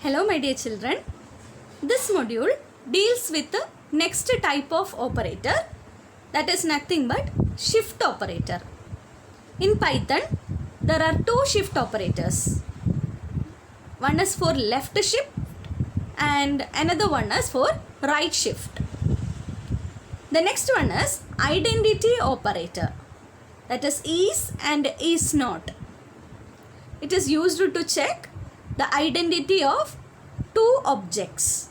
Hello my dear children, this module deals with the next type of operator, that is nothing but shift operator. In Python there are two shift operators. One is for left shift and another one is for right shift. The next one is identity operator, that is and is not. It is used to check the identity of two objects.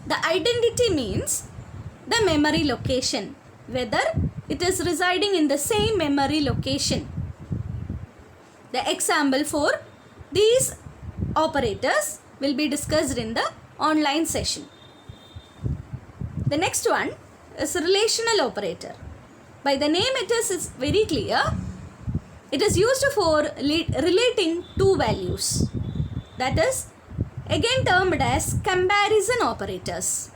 The identity means the memory location, whether it is residing in the same memory location. The example for these operators will be discussed in the online session. The next one is relational operator. By the name it is very clear. It is used for relating two values. That is again termed as comparison operators.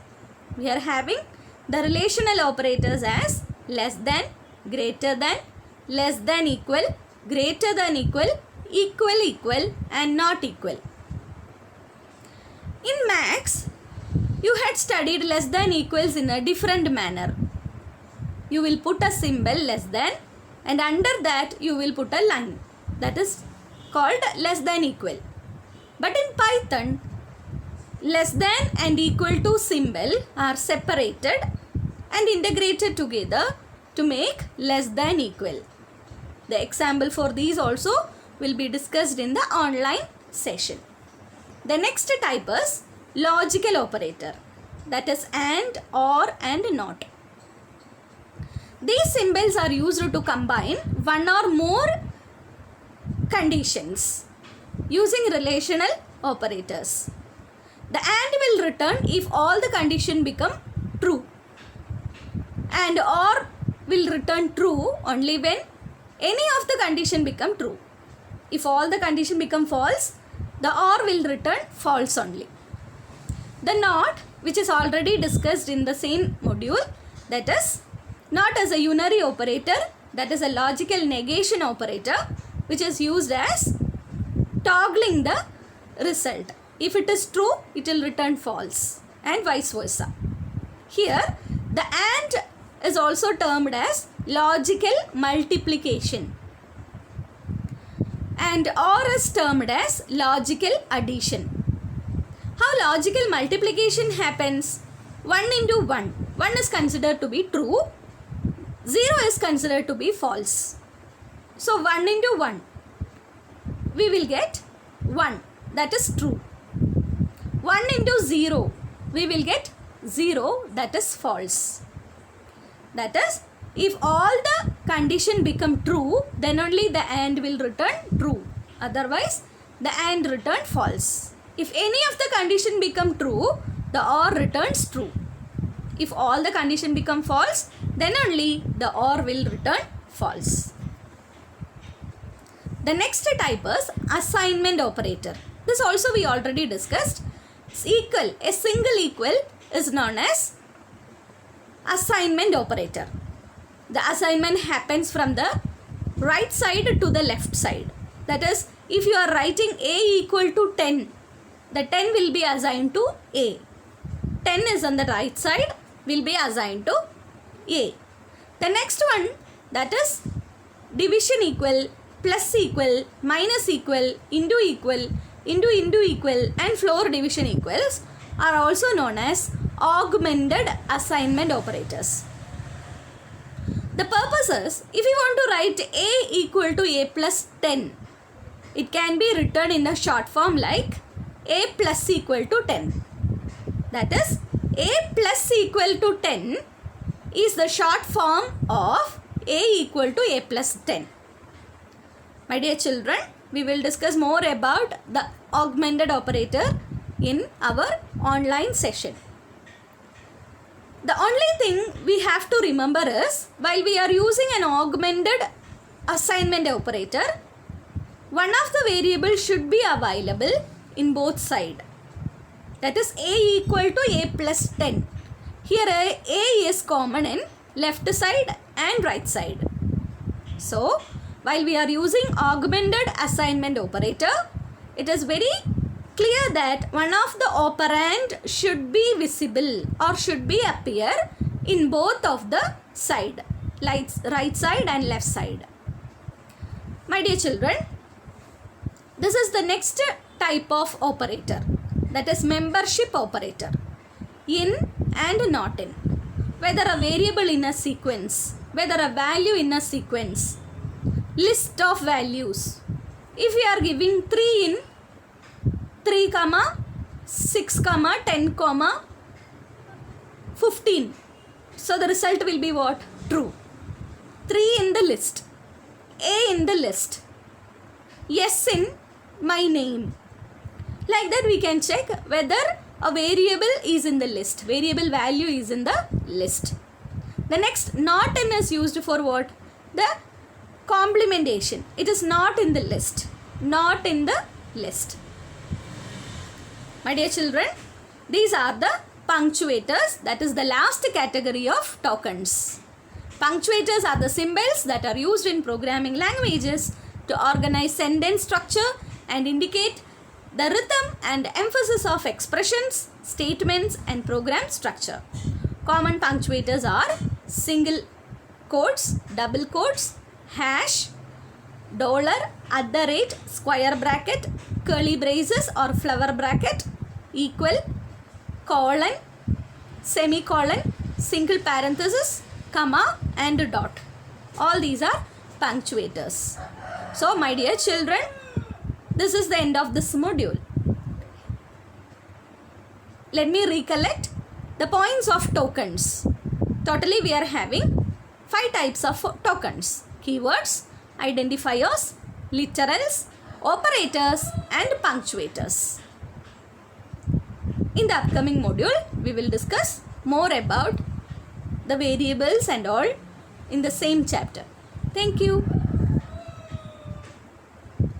We are having the relational operators as less than, greater than, less than equal, greater than equal, equal equal and not equal. In Maths, you had studied less than equals in a different manner. You will put a symbol less than and under that you will put a line, that is called less than equal. But in Python, less than and equal to symbol are separated and integrated together to make less than equal. The example for these also will be discussed in the online session. The next type is logical operator, that is and, or and not. These symbols are used to combine one or more conditions using relational operators. The AND will return if all the conditions become true, and OR will return true only when any of the condition become true. If all the condition become false, the OR will return false only. The NOT, which is already discussed in the same module, that is NOT as a unary operator, that is a logical negation operator, which is used as toggling the result. If it is true, it will return false and vice versa. Here, the AND is also termed as logical multiplication and OR is termed as logical addition. How logical multiplication happens? 1 into 1. 1 is considered to be true. 0 is considered to be false. So 1 into 1, we will get 1, that is true. 1 into 0, we will get 0, that is false. That is, if all the condition become true, then only the AND will return true. Otherwise, the AND return false. If any of the condition become true, the OR returns true. If all the condition become false, then only the OR will return false. The next type is assignment operator. This also we already discussed. Equal, a single equal is known as assignment operator. The assignment happens from the right side to the left side. That is, if you are writing A equal to 10, the 10 will be assigned to A. 10 is on the right side, will be assigned to A. The next one, that is division equal, plus equal, minus equal, into equal, into equal and floor division equals are also known as augmented assignment operators. The purpose is, if you want to write A equal to A plus 10, it can be written in a short form like A plus equal to 10. That is, A plus equal to 10 is the short form of A equal to A plus 10. My dear children, we will discuss more about the augmented operator in our online session. The only thing we have to remember is, while we are using an augmented assignment operator, one of the variables should be available in both sides. That is A equal to A plus 10. Here A is common in left side and right side. So, while we are using augmented assignment operator, it is very clear that one of the operand should be visible or should be appear in both of the side, right side and left side. My dear children, this is the next type of operator, that is membership operator. In and not in, whether a variable in a sequence, whether a value in a sequence, list of values. If we are giving 3 in 3 comma 6 comma 10 comma 15, so the result will be what? True. 3 in the list, A in the list, yes in my name. Like that we can check whether a variable is in the list, variable value is in the list. The next not in is used for what? The complementation. It is not in the list, not in the list. My dear children, these are the punctuators, that is the last category of tokens. Punctuators are the symbols that are used in programming languages to organize sentence structure and indicate the rhythm and emphasis of expressions, statements and program structure. Common punctuators are single quotes, double quotes, hash, dollar, $, square bracket, curly braces or flower bracket, equal, colon, semicolon, single parenthesis, comma and dot. All these are punctuators. So my dear children, this is the end of this module. Let me recollect the points of tokens. Totally we are having 5 types of tokens: keywords, identifiers, literals, operators and punctuators. In the upcoming module, we will discuss more about the variables and all in the same chapter. Thank you.